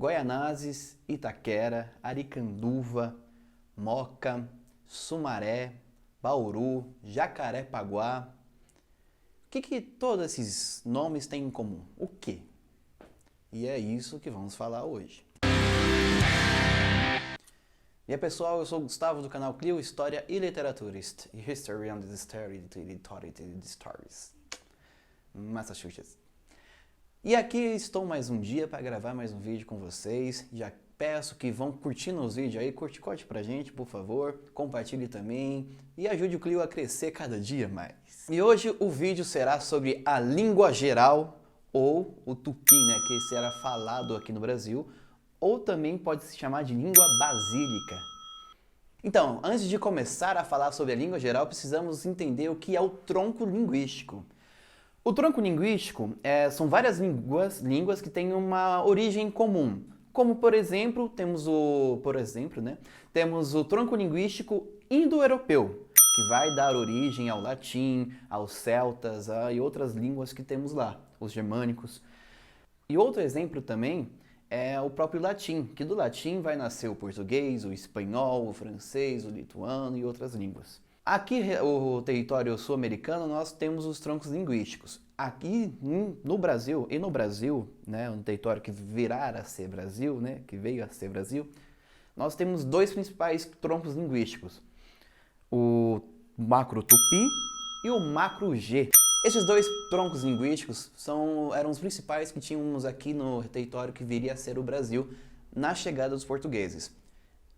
Goianazes, Itaquera, Aricanduva, Moca, Sumaré, Bauru, Jacarepaguá. O que todos esses nomes têm em comum? O quê? E é isso que vamos falar hoje. E aí pessoal, eu sou o Gustavo do canal Clio História e Literaturist. History and Stories. Massachusetts. E aqui estou mais um dia para gravar mais um vídeo com vocês. Já peço que vão curtindo os vídeos aí, curte pra gente, por favor. Compartilhe também e ajude o Clio a crescer cada dia mais. E hoje o vídeo será sobre a língua geral, ou o tupi, né, que será falado aqui no Brasil, ou também pode se chamar de língua basílica. Então, antes de começar a falar sobre a língua geral, precisamos entender o que é o tronco linguístico. O tronco linguístico são várias línguas que têm uma origem comum. Como, por exemplo, temos o tronco linguístico indo-europeu, que vai dar origem ao latim, aos celtas e outras línguas que temos lá, os germânicos. E outro exemplo também é o próprio latim, que do latim vai nascer o português, o espanhol, o francês, o lituano e outras línguas. Aqui, o território sul-americano, nós temos os troncos linguísticos. Aqui no Brasil, né, um território que virá a ser Brasil, né, que veio a ser Brasil, nós temos dois principais troncos linguísticos, o macro-tupi e o macro-G. Esses dois troncos linguísticos eram os principais que tínhamos aqui no território que viria a ser o Brasil na chegada dos portugueses.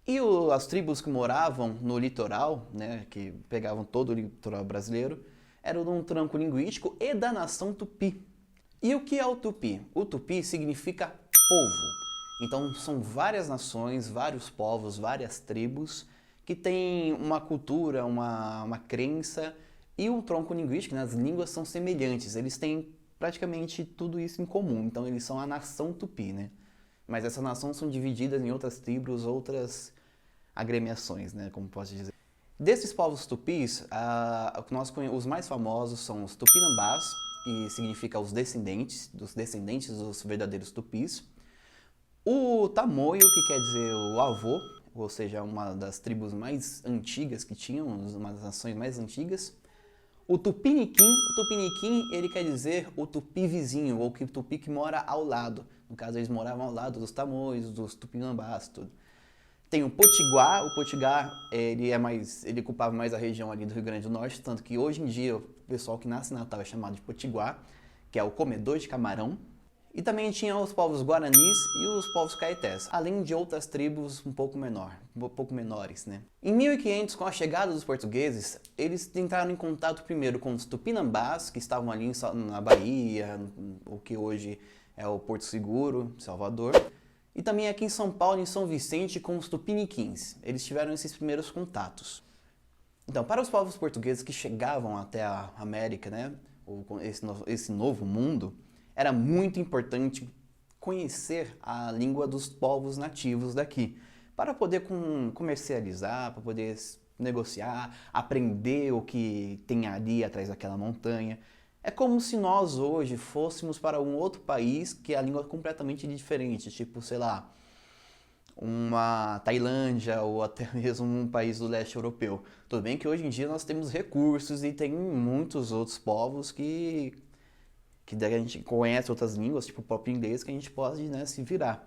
E as tribos que moravam no litoral, né, que pegavam todo o litoral brasileiro, eram de um tronco linguístico e da nação tupi. E o que é o tupi? O tupi significa povo. Então são várias nações, vários povos, várias tribos que têm uma cultura, uma crença e um tronco linguístico, né, as línguas são semelhantes, eles têm praticamente tudo isso em comum. Então eles são a nação tupi, né? Mas essas nações são divididas em outras tribos, outras agremiações, né, como posso dizer. Desses povos tupis, os mais famosos são os tupinambás, que significa os descendentes dos verdadeiros tupis. O tamoio, que quer dizer o avô, ou seja, uma das tribos mais antigas que tinham, uma das nações mais antigas. O tupiniquim, ele quer dizer o tupi vizinho, ou o tupi que mora ao lado. No caso, eles moravam ao lado dos tamoios, dos tupinambás, tudo. Tem o potiguar, ele ocupava mais a região ali do Rio Grande do Norte, tanto que hoje em dia o pessoal que nasce em Natal é chamado de potiguar, que é o comedor de camarão. E também tinha os povos guaranis e os povos caetés, além de outras tribos um pouco menores, né? Em 1500, com a chegada dos portugueses, eles entraram em contato primeiro com os tupinambás, que estavam ali na Bahia, o que hoje é o Porto Seguro, Salvador. E também aqui em São Paulo, em São Vicente, com os tupiniquins. Eles tiveram esses primeiros contatos. Então, para os povos portugueses que chegavam até a América, né, esse novo mundo, era muito importante conhecer a língua dos povos nativos daqui, para poder comercializar, para poder negociar, aprender o que tem ali atrás daquela montanha. É como se nós hoje fôssemos para um outro país que a língua é completamente diferente, tipo, sei lá, uma Tailândia ou até mesmo um país do leste europeu. Tudo bem que hoje em dia nós temos recursos e tem muitos outros povos que a gente conhece outras línguas, tipo o próprio inglês, que a gente pode, né, se virar.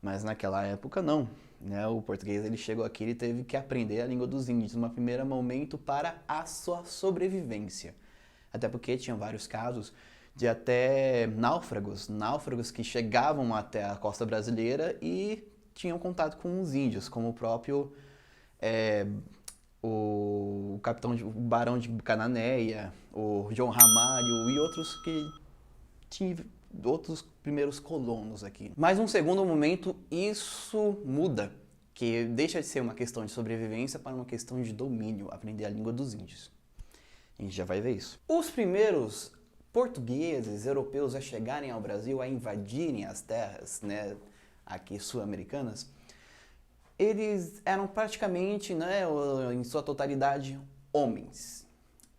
Mas naquela época não, né? O português ele chegou aqui, ele teve que aprender a língua dos índios num primeiro momento para a sua sobrevivência. Até porque tinha vários casos de até náufragos que chegavam até a costa brasileira e tinham contato com os índios, como o próprio o Barão de Cananéia, o João Ramalho e outros que tinham outros primeiros colonos aqui. Mas num segundo momento isso muda, que deixa de ser uma questão de sobrevivência para uma questão de domínio, aprender a língua dos índios. A gente já vai ver isso. Os primeiros portugueses, europeus a chegarem ao Brasil, a invadirem as terras, né, aqui sul-americanas, eles eram praticamente, né, em sua totalidade, homens.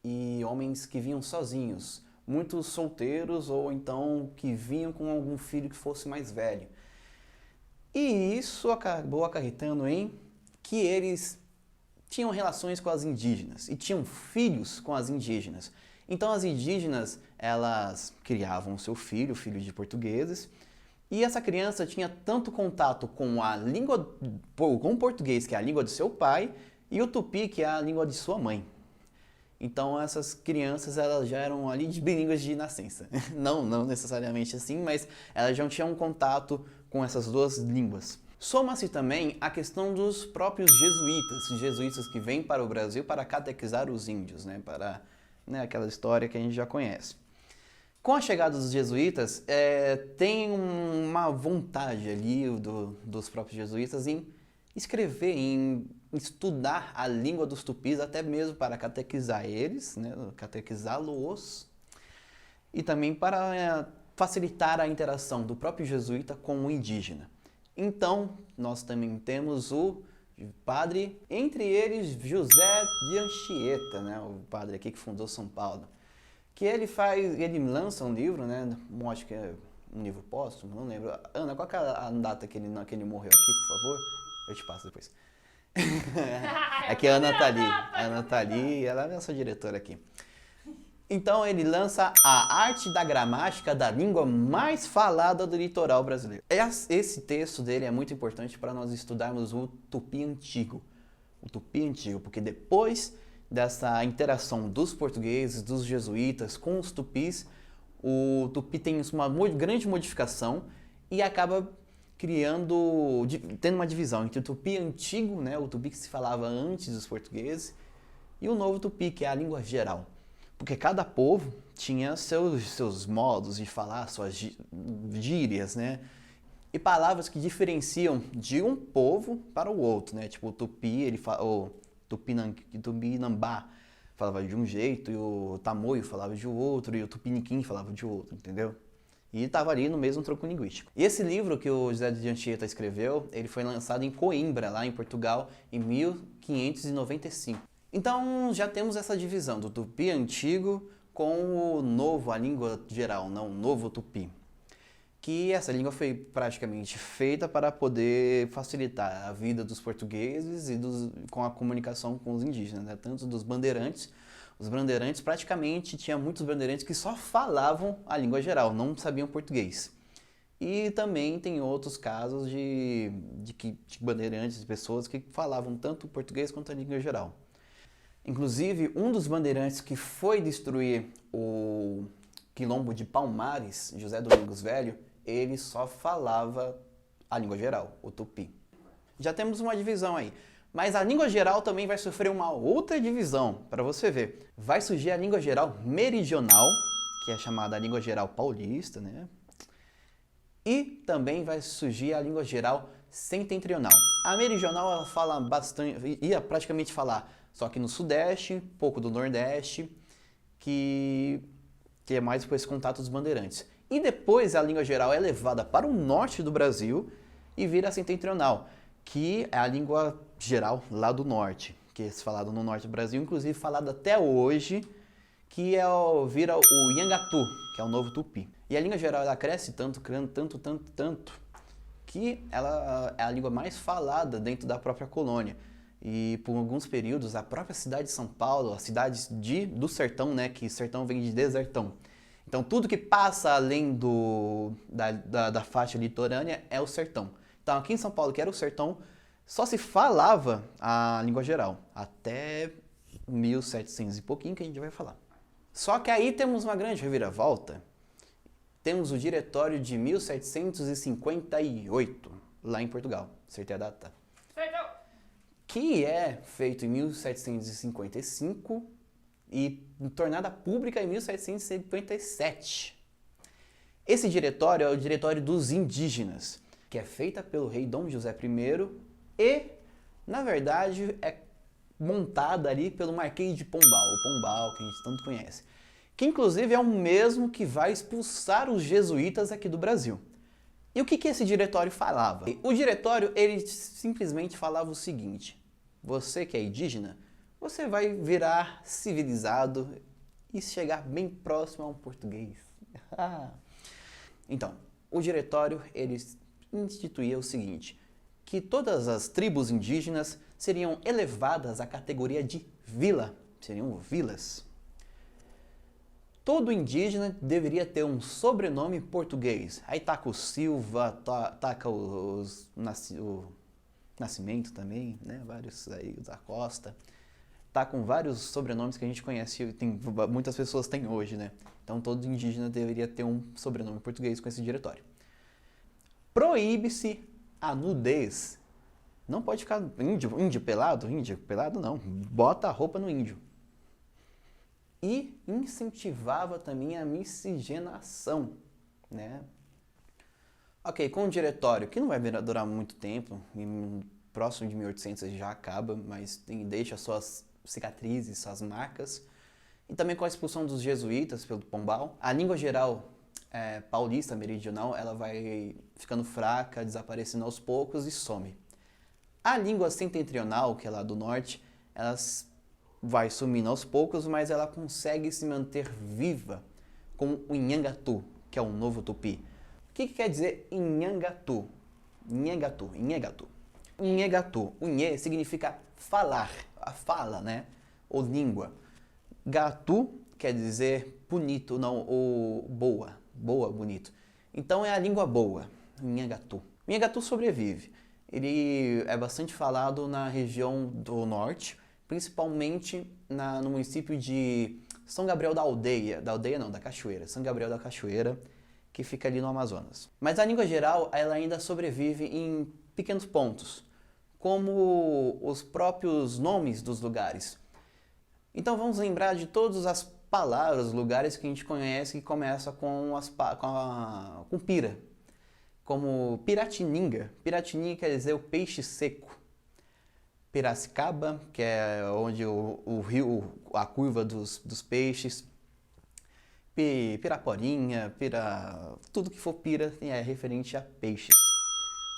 E homens que vinham sozinhos, muitos solteiros ou então que vinham com algum filho que fosse mais velho. E isso acabou acarretando em que eles tinham relações com as indígenas e tinham filhos com as indígenas. Então as indígenas, elas criavam o seu filho, filho de portugueses, e essa criança tinha tanto contato com a língua, com o português, que é a língua do seu pai, e o tupi, que é a língua de sua mãe. Então essas crianças, elas já eram ali de bilíngues de nascença. Não necessariamente assim, mas elas já tinham um contato com essas duas línguas. Soma-se também a questão dos próprios jesuítas que vêm para o Brasil para catequizar os índios, para aquela história que a gente já conhece. Com a chegada dos jesuítas, tem uma vontade ali dos próprios jesuítas em escrever, em estudar a língua dos tupis, até mesmo para catequizar eles, catequizá-los, e também para facilitar a interação do próprio jesuíta com o indígena. Então, nós também temos o padre, entre eles José de Anchieta, o padre aqui que fundou São Paulo, que ele lança um livro, acho que é um livro póstumo, não lembro. Ana, qual que é a data que ele morreu aqui, por favor? Eu te passo depois. É que a Ana tá ali, ela é a nossa diretora aqui. Então ele lança a arte da gramática da língua mais falada do litoral brasileiro. Esse texto dele é muito importante para nós estudarmos o tupi antigo. O tupi antigo, porque depois dessa interação dos portugueses, dos jesuítas com os tupis, o tupi tem uma grande modificação e acaba tendo uma divisão entre o tupi antigo, o tupi que se falava antes dos portugueses, e o novo tupi, que é a língua geral. Porque cada povo tinha seus modos de falar, suas gírias, e palavras que diferenciam de um povo para o outro, Tipo o tupi, o tupinambá falava de um jeito, e o tamoio falava de outro, e o tupiniquim falava de outro, entendeu? E estava ali no mesmo tronco linguístico. E esse livro que o José de Anchieta escreveu, ele foi lançado em Coimbra, lá em Portugal, em 1595. Então já temos essa divisão do tupi antigo com o novo, a língua geral, o novo tupi. Que essa língua foi praticamente feita para poder facilitar a vida dos portugueses e com a comunicação com os indígenas, tanto dos bandeirantes. Os bandeirantes, praticamente, tinha muitos bandeirantes que só falavam a língua geral, não sabiam português. E também tem outros casos de bandeirantes, de pessoas que falavam tanto o português quanto a língua geral. Inclusive, um dos bandeirantes que foi destruir o quilombo de Palmares, José Domingos Velho, ele só falava a língua geral, o tupi. Já temos uma divisão aí. Mas a língua geral também vai sofrer uma outra divisão, para você ver. Vai surgir a língua geral meridional, que é chamada língua geral paulista, E também vai surgir a língua geral setentrional. A meridional, ela fala bastante, ia praticamente falar só que no sudeste, pouco do nordeste, que é mais por esse contato dos bandeirantes. E depois a língua geral é levada para o norte do Brasil e vira a setentrional, que é a língua geral lá do norte, que é falado no norte do Brasil, inclusive falado até hoje, que vira o Nhangatu, que é o novo tupi. E a língua geral, ela cresce tanto, que ela é a língua mais falada dentro da própria colônia. E por alguns períodos, a própria cidade de São Paulo, as cidades do sertão, que sertão vem de desertão. Então tudo que passa além da faixa litorânea é o sertão. Então aqui em São Paulo, que era o sertão, só se falava a língua geral, até 1700 e pouquinho que a gente vai falar. Só que aí temos uma grande reviravolta. Temos o Diretório de 1758, lá em Portugal. Acertei a data? Acertou! Que é feito em 1755 e tornada pública em 1757. Esse diretório é o Diretório dos Indígenas, que é feita pelo rei Dom José I e, na verdade, é montada ali pelo Marquês de Pombal, o Pombal que a gente tanto conhece, que inclusive é o mesmo que vai expulsar os jesuítas aqui do Brasil. E o que esse diretório falava? O diretório, ele simplesmente falava o seguinte: você que é indígena, você vai virar civilizado e chegar bem próximo a um português. Então, o diretório, ele instituía o seguinte, que todas as tribos indígenas seriam elevadas à categoria de vila, seriam vilas. Todo indígena deveria ter um sobrenome português. Aí taca o Silva, taca o Nascimento também, né? Vários aí, o da Costa. Tá com vários sobrenomes que a gente conhece, muitas pessoas têm hoje, né? Então todo indígena deveria ter um sobrenome português com esse diretório. Proíbe-se a nudez. Não pode ficar índio pelado não, bota a roupa no índio. E incentivava também a miscigenação, né? Ok, com o diretório, que não vai durar muito tempo, próximo de 1800 já acaba, mas deixa suas cicatrizes, suas marcas. E também com a expulsão dos jesuítas pelo Pombal, a língua geral paulista, meridional, ela vai ficando fraca, desaparecendo aos poucos e some. A língua setentrional, que é lá do norte, ela vai sumindo aos poucos, mas ela consegue se manter viva com o Nhangatu, que é o novo tupi. O que quer dizer Nhangatu? Nhangatu. Nhegatu. O Nhê significa falar, a fala, né? Ou língua. Gatu quer dizer bonito, não, ou boa, bonito. Então é a língua boa, Nhegatu. O Nhegatu sobrevive. Ele é bastante falado na região do norte, principalmente no município de São Gabriel da Cachoeira, São Gabriel da Cachoeira, que fica ali no Amazonas. Mas a língua geral, ela ainda sobrevive em pequenos pontos, como os próprios nomes dos lugares. Então vamos lembrar de todas as palavras, lugares que a gente conhece que começa com pira, como Piratininga. Piratininga quer dizer o peixe seco. Piracicaba, que é onde o rio, a curva dos peixes. Piraporinha, tudo que for pira é referente a peixes.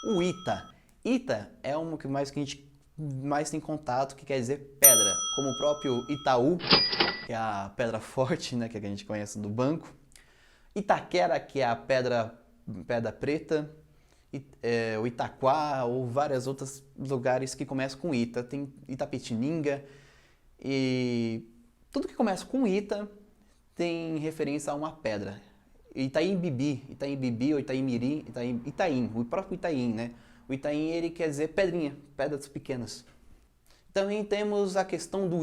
O Ita. Ita é uma que a gente mais tem contato, que quer dizer pedra, como o próprio Itaú, que é a pedra forte, né, que a gente conhece do banco. Itaquera, que é a pedra preta. O Itaquá, ou vários outros lugares que começam com Ita. Tem Itapetininga, e tudo que começa com Ita tem referência a uma pedra. Itaimbibi ou Itaimirim, Itaim, o próprio Itaim, né? O Itaim, ele quer dizer pedrinha, pedras pequenas. Também temos a questão do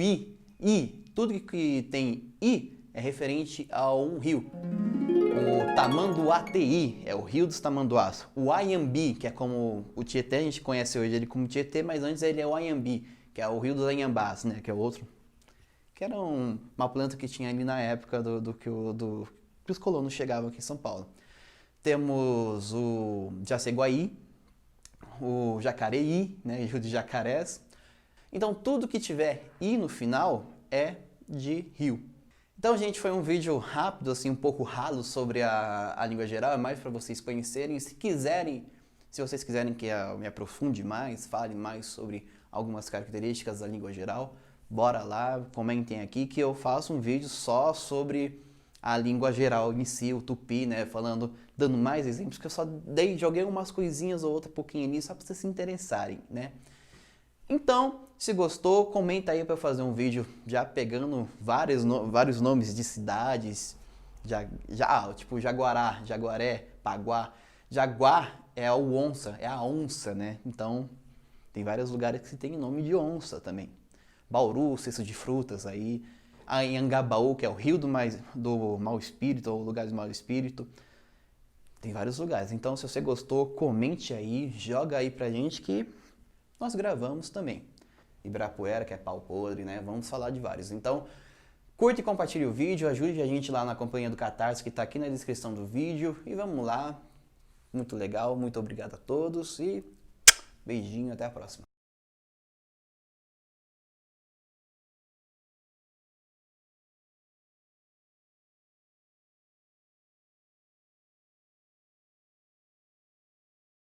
tudo que tem I é referente a um rio. O Tamanduateí é o rio dos Tamanduás. O Anhambi, que é como o Tietê, a gente conhece hoje ele como Tietê, mas antes ele é o Anhambi, que é o rio dos Anhambás, né? Que é outro. Que era uma planta que tinha ali na época que os colonos chegavam aqui em São Paulo. Temos o Jaceguaí, o Jacareí, né? Rio de Jacarés. Então tudo que tiver I no final é de rio. Então, gente, foi um vídeo rápido, assim, um pouco ralo sobre a língua geral, é mais para vocês conhecerem. Se vocês quiserem que eu me aprofunde mais, fale mais sobre algumas características da língua geral, bora lá, comentem aqui que eu faço um vídeo só sobre a língua geral em si, o tupi, né, dando mais exemplos, que eu só joguei umas coisinhas ou outra pouquinho ali, só para vocês se interessarem, né. Então, se gostou, comenta aí para eu fazer um vídeo já pegando vários nomes de cidades, tipo Jaguará, Jaguaré, Paguá. Jaguar é a onça, né? Então, tem vários lugares que tem nome de onça também. Bauru, Cesto de Frutas aí. Anhangabaú, que é o rio do mau espírito, ou lugar do mau espírito. Tem vários lugares. Então, se você gostou, comente aí, joga aí pra gente que nós gravamos também. Ibirapuera, que é pau podre, né? Vamos falar de vários. Então, curte e compartilhe o vídeo, ajude a gente lá na campanha do Catarse, que está aqui na descrição do vídeo. E vamos lá. Muito legal, muito obrigado a todos e beijinho, até a próxima.